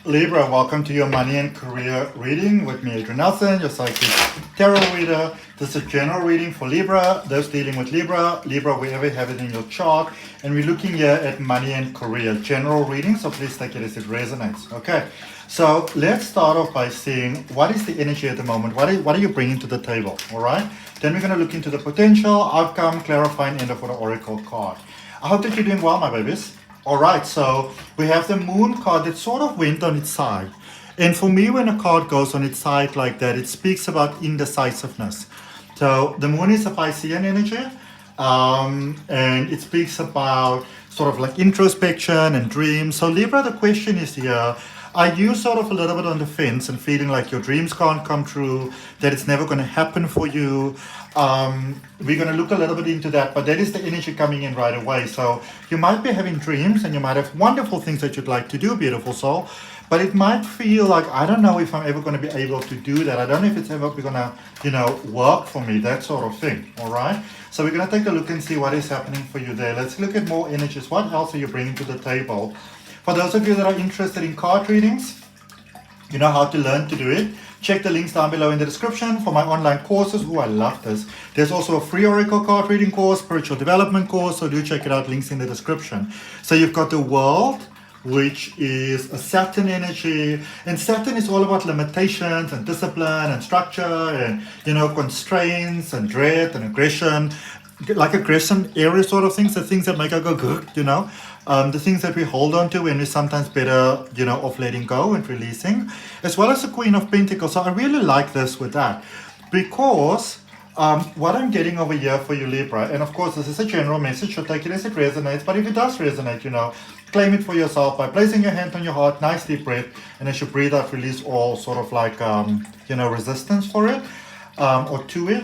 Libra, welcome to your money and career reading with me, Adrian Nelson, your psychic tarot reader. This is a general reading for Libra, those dealing with Libra, wherever you have it in your chart. And we're looking here at money and career, general reading, so please take it as it resonates. Okay, so let's start off by seeing what is the energy at the moment, what are you bringing to the table, all right? Then we're going to look into the potential, outcome, clarifying, end for the oracle card. I hope that you're doing well, my babies. All right, so we have the moon card that sort of went on its side. And for me, when a card goes on its side like that, it speaks about indecisiveness. So the moon is a Piscean energy, and it speaks about sort of like introspection and dreams. So Libra, the question is here, are you sort of a little bit on the fence and feeling like your dreams can't come true, that it's never going to happen for you? We're going to look a little bit into that, but that is the energy coming in right away. So you might be having dreams and you might have wonderful things that you'd like to do, beautiful soul, but it might feel like, I don't know if I'm ever going to be able to do that. I don't know if it's ever going to, work for me, that sort of thing. All right. So we're going to take a look and see what is happening for you there. Let's look at more energies. What else are you bringing to the table? For those of you that are interested in card readings, you know how to learn to do it. Check the links down below in the description for my online courses. Oh, I love this. There's also a free oracle card reading course, spiritual development course, so do check it out, links in the description. So you've got the world, which is a Saturn energy, and Saturn is all about limitations and discipline and structure and, constraints and dread and aggression, like aggression area sort of things, the things that make us go, the things that we hold on to and we're sometimes better, off letting go and releasing, as well as the Queen of Pentacles. So I really like this with that, because what I'm getting over here for you, Libra, and of course this is a general message, so take it as it resonates, but if it does resonate, claim it for yourself by placing your hand on your heart, nice deep breath, and as you breathe out, release all sort of like, resistance for it, or to it.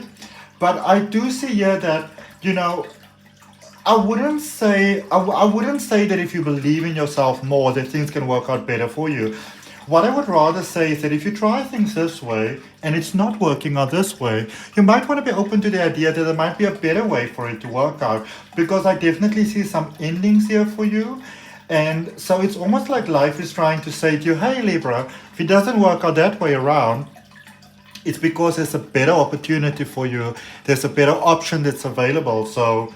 But I do see here that, I wouldn't say that if you believe in yourself more, that things can work out better for you. What I would rather say is that if you try things this way and it's not working out this way, you might want to be open to the idea that there might be a better way for it to work out, because I definitely see some endings here for you. And so it's almost like life is trying to say to you, hey Libra, if it doesn't work out that way around, it's because there's a better opportunity for you. There's a better option that's available. So,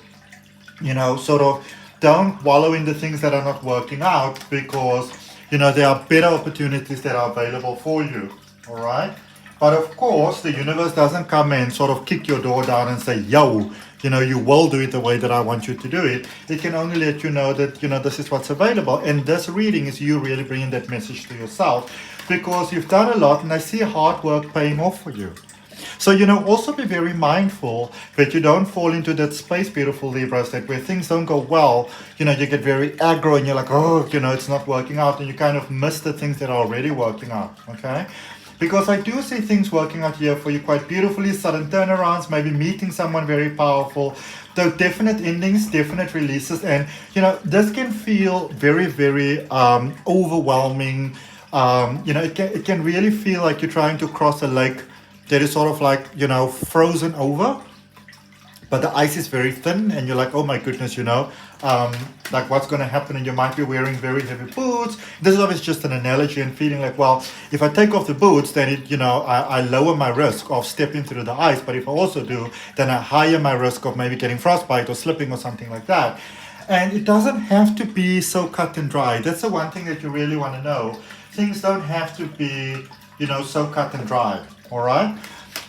sort of don't wallow in the things that are not working out, because, there are better opportunities that are available for you. All right. But of course, the universe doesn't come and sort of kick your door down and say, yo, you will do it the way that I want you to do it. It can only let you know that, this is what's available. And this reading is you really bringing that message to yourself, because you've done a lot and I see hard work paying off for you. So, also be very mindful that you don't fall into that space, beautiful Libras, that where things don't go well, you get very aggro and you're like, oh, it's not working out, and you kind of miss the things that are already working out, okay? Because I do see things working out here for you quite beautifully, sudden turnarounds, maybe meeting someone very powerful, though definite endings, definite releases, and, this can feel very, very overwhelming. It can really feel like you're trying to cross a lake that is sort of like, frozen over, but the ice is very thin and you're like, oh my goodness, like what's going to happen, and you might be wearing very heavy boots. This is obviously just an analogy, and feeling like, well, if I take off the boots, then I lower my risk of stepping through the ice, but if I also do, then I higher my risk of maybe getting frostbite or slipping or something like that. And it doesn't have to be so cut and dry. That's the one thing that you really want to know. Things don't have to be, so cut and dry. All right.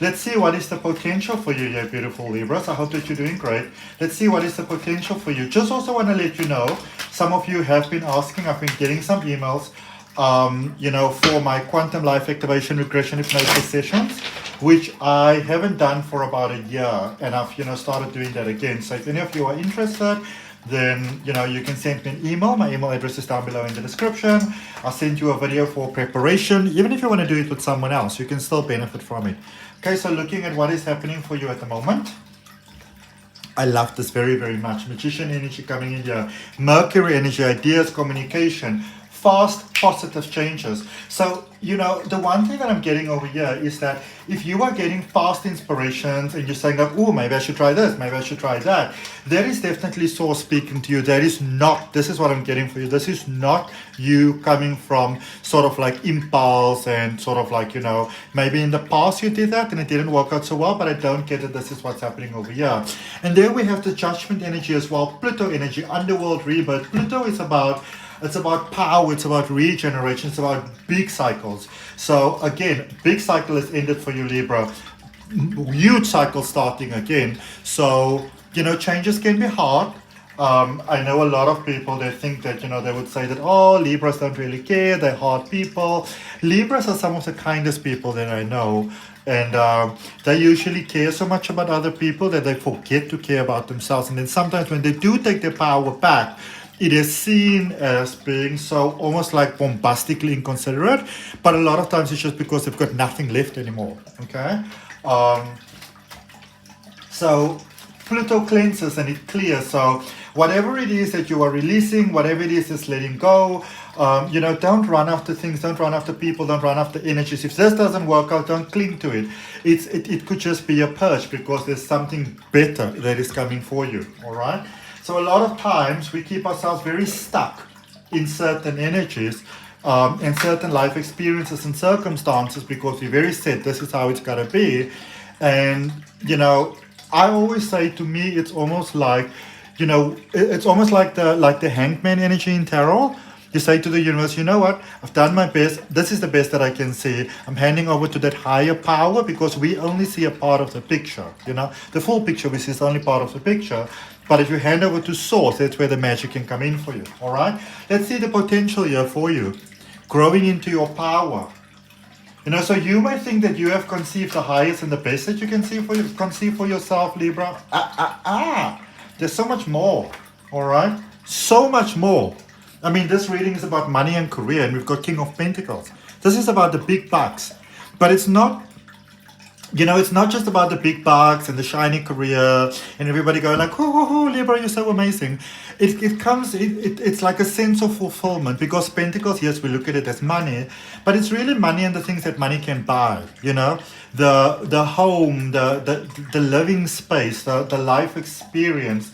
Let's see what is the potential for you here, beautiful Libras. I hope that you're doing great. Let's see what is the potential for you. Just also want to let you know, some of you have been asking, I've been getting some emails, for my quantum life activation regression hypnosis sessions, which I haven't done for about a year, and I've, started doing that again. So if any of you are interested, then, you can send me an email. My email address is down below in the description. I'll send you a video for preparation. Even if you want to do it with someone else, you can still benefit from it. Okay, so looking at what is happening for you at the moment. I love this very, very much. Magician energy coming in here. Mercury energy, ideas, communication, fast, positive changes. So, you know, the one thing that I'm getting over here is that if you are getting fast inspirations and you're saying like, oh, maybe I should try this, maybe I should try that, there is definitely source speaking to you. That is not, this is what I'm getting for you. This is not you coming from sort of like impulse and sort of like, you know, maybe in the past you did that and it didn't work out so well, but I don't get it. This is what's happening over here. And there we have the judgment energy as well, Pluto energy, underworld rebirth. Pluto is about, it's about power, it's about regeneration, it's about big cycles. So again, big cycle is ended for you, Libra. Huge cycle starting again. So, you know, changes can be hard. I know a lot of people, they think that, you know, they would say that, oh, Libras don't really care, they're hard people. Libras are some of the kindest people that I know. And they usually care so much about other people that they forget to care about themselves. And then sometimes when they do take their power back, it is seen as being so almost like bombastically inconsiderate, but a lot of times it's just because they've got nothing left anymore, okay? So Pluto cleanses and it clears. So whatever it is that you are releasing, whatever it is letting go, you know, don't run after things, don't run after people, don't run after energies. If this doesn't work out, don't cling to it. It could just be a purge because there's something better that is coming for you, all right? So a lot of times we keep ourselves very stuck in certain energies and certain life experiences and circumstances because we're very set, this is how it's got to be. And, you know, I always say, to me, it's almost like, you know, it's almost like the hangman energy in tarot. You say to the universe, you know what, I've done my best, this is the best that I can see. I'm handing over to that higher power because we only see a part of the picture, you know. The full picture we see is only part of the picture. But if you hand over to source, that's where the magic can come in for you, all right? Let's see the potential here for you, growing into your power. You know, so you might think that you have conceived the highest and the best that you can conceive for yourself, Libra. There's so much more, all right? So much more. I mean, this reading is about money and career, and we've got King of Pentacles. This is about the big bucks, but it's not, you know, it's not just about the big bucks and the shiny career and everybody going like, oh, Libra, you're so amazing. It's like a sense of fulfillment because Pentacles, yes, we look at it as money, but it's really money and the things that money can buy, you know, the home, the living space, the life experience,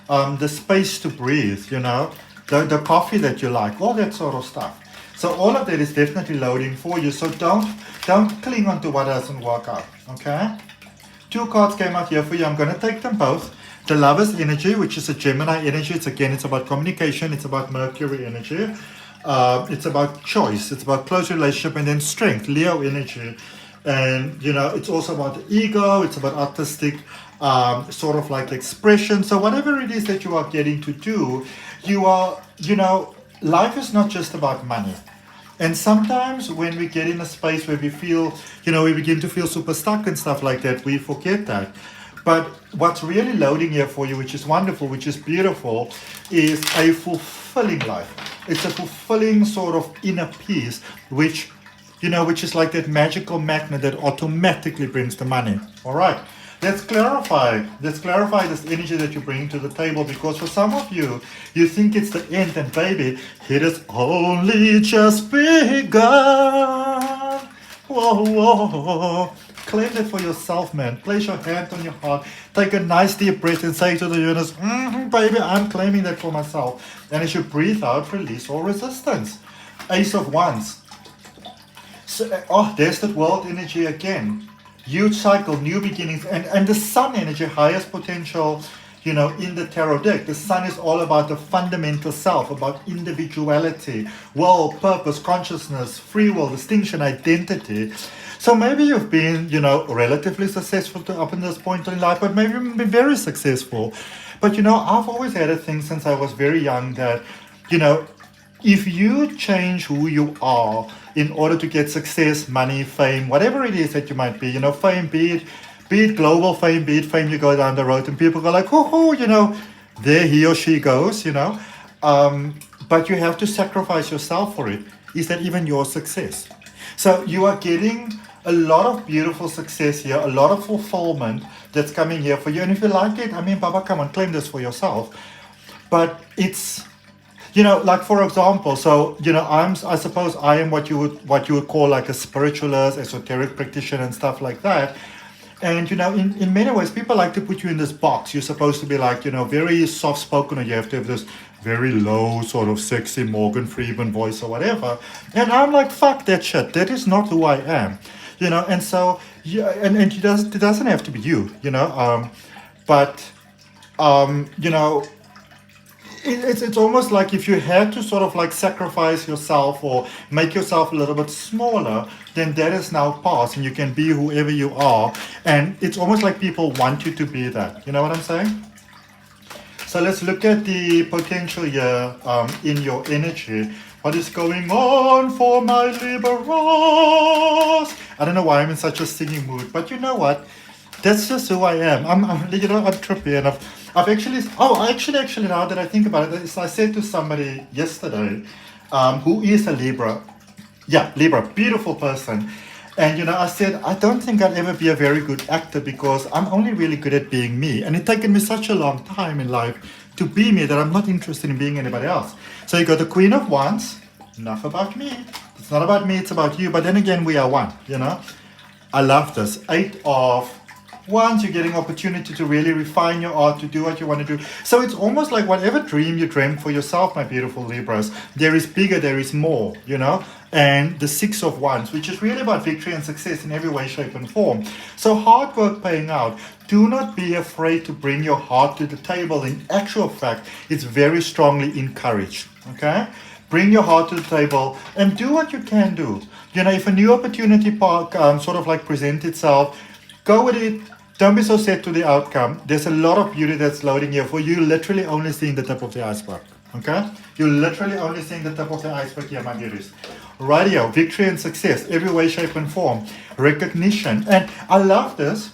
the space to breathe, you know, the coffee that you like, all that sort of stuff. So all of that is definitely loading for you. So don't cling on to what doesn't work out, okay? 2 cards came out here for you. I'm going to take them both. The Lover's energy, which is a Gemini energy. It's about communication. It's about Mercury energy. It's about choice. It's about close relationship. And then strength, Leo energy. And, you know, it's also about the ego. It's about artistic sort of like expression. So whatever it is that you are getting to do, you are, you know, life is not just about money. And sometimes when we get in a space where we feel, you know, we begin to feel super stuck and stuff like that, we forget that. But what's really loading here for you, which is wonderful, which is beautiful, is a fulfilling life. It's a fulfilling sort of inner peace, which, you know, which is like that magical magnet that automatically brings the money. All right. Let's clarify this energy that you bring to the table, because for some of you, you think it's the end, and baby, it has only just begun. Whoa, whoa. Claim that for yourself, man. Place your hand on your heart. Take a nice deep breath and say to the universe, baby, I'm claiming that for myself. And as you breathe out, release all resistance. Ace of Wands. So, there's that world energy again. Huge cycle, new beginnings, and the sun energy, highest potential, you know, in the tarot deck. The sun is all about the fundamental self, about individuality, will, purpose, consciousness, free will, distinction, identity. So maybe you've been, you know, relatively successful up in this point in life, but maybe you've been very successful. But, you know, I've always had a thing since I was very young that, you know, if you change who you are in order to get success, money, fame, whatever it is that you might be, you know, fame, be it global fame, be it fame you go down the road and people go like, oh, you know, there he or she goes, you know. But you have to sacrifice yourself for it. Is that even your success? So you are getting a lot of beautiful success here, a lot of fulfillment that's coming here for you. And if you like it, I mean, Baba, come on, claim this for yourself. But it's you know, like for example, so you know, I suppose I am what you would call like a spiritualist, esoteric practitioner, and stuff like that. And you know, in many ways, people like to put you in this box. You're supposed to be like, you know, very soft spoken, or you have to have this very low, sort of sexy Morgan Freeman voice or whatever. And I'm like, fuck that shit. That is not who I am. You know, and so yeah, and it doesn't have to be you, you know. But you know, it's almost like if you had to sort of like sacrifice yourself or make yourself a little bit smaller, then that is now past and you can be whoever you are. And it's almost like people want you to be that. You know what I'm saying? So let's look at the potential here in your energy. What is going on for my Libras? I don't know why I'm in such a singing mood, but you know what? That's just who I am. I'm you know, I'm trippy, and I've actually, now that I think about it, I said to somebody yesterday, who is a Libra, yeah, Libra, beautiful person, and you know, I said I don't think I'd ever be a very good actor because I'm only really good at being me, and it's taken me such a long time in life to be me that I'm not interested in being anybody else. So you got the Queen of Wands. Enough about me. It's not about me. It's about you. But then again, we are one. You know, I love this. 8 of Wands, you're getting opportunity to really refine your art, to do what you want to do. So it's almost like whatever dream you dreamt for yourself, my beautiful Libras, there is bigger, there is more, you know. And the 6 of Wands, which is really about victory and success in every way, shape and form. So hard work paying out. Do not be afraid to bring your heart to the table. In actual fact, it's very strongly encouraged, okay? Bring your heart to the table and do what you can do. You know, if a new opportunity sort of like presents itself, go with it. Don't be so set to the outcome. There's a lot of beauty that's loading here for you. Literally only seeing the tip of the iceberg. Okay? You're literally only seeing the tip of the iceberg here, my beauties. Radio, victory and success, every way, shape, and form. Recognition. And I love this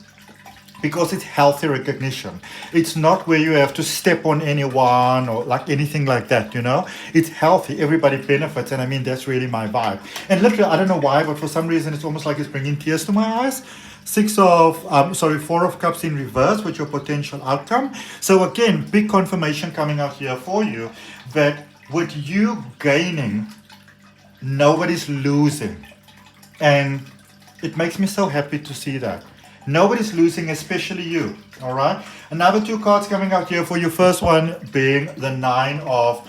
because it's healthy recognition. It's not where you have to step on anyone or like anything like that, you know? It's healthy. Everybody benefits. And I mean, that's really my vibe. And literally, I don't know why, but for some reason, it's almost like it's bringing tears to my eyes. 4 of Cups in reverse with your potential outcome. So again, big confirmation coming out here for you that with you gaining, nobody's losing. And it makes me so happy to see that. Nobody's losing, especially you. All right. Another 2 cards coming out here for you. First one being the 9 of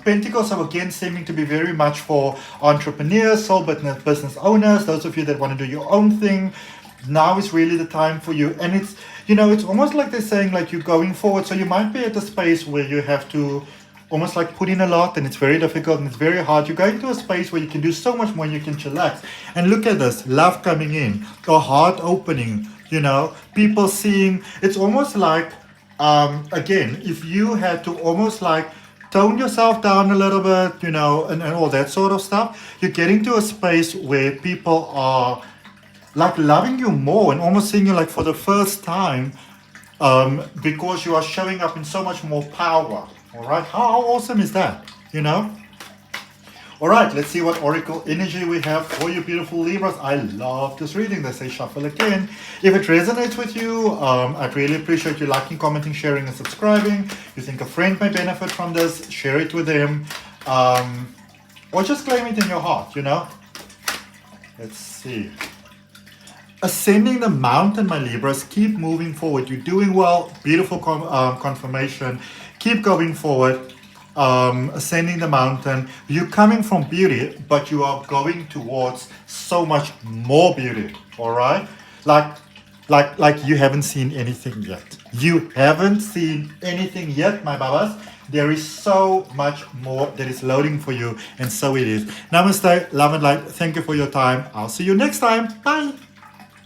Pentacles. So again, seeming to be very much for entrepreneurs, sole business owners, those of you that want to do your own thing. Now is really the time for you. And it's, you know, it's almost like they're saying like you're going forward. So you might be at a space where you have to almost like put in a lot and it's very difficult and it's very hard. You're going to a space where you can do so much more and you can chillax. And look at this, love coming in, a heart opening, you know, people seeing, it's almost like, again, if you had to almost like tone yourself down a little bit, you know, and all that sort of stuff, you're getting to a space where people are like loving you more and almost seeing you like for the first time, because you are showing up in so much more power. All right, how awesome is that, you know? All right, let's see what oracle energy we have for you beautiful Libras. I love this reading. They say shuffle again. If it resonates with you, I'd really appreciate you liking, commenting, sharing and subscribing. You think a friend may benefit from this, share it with them, or just claim it in your heart, you know? Let's see. Ascending the mountain, my Libras, keep moving forward. You're doing well. Beautiful confirmation. Keep going forward. Ascending the mountain. You're coming from beauty, but you are going towards so much more beauty. All right? Like you haven't seen anything yet. You haven't seen anything yet, my babas. There is so much more that is loading for you, and so it is. Namaste, love and light. Thank you for your time. I'll see you next time. Bye.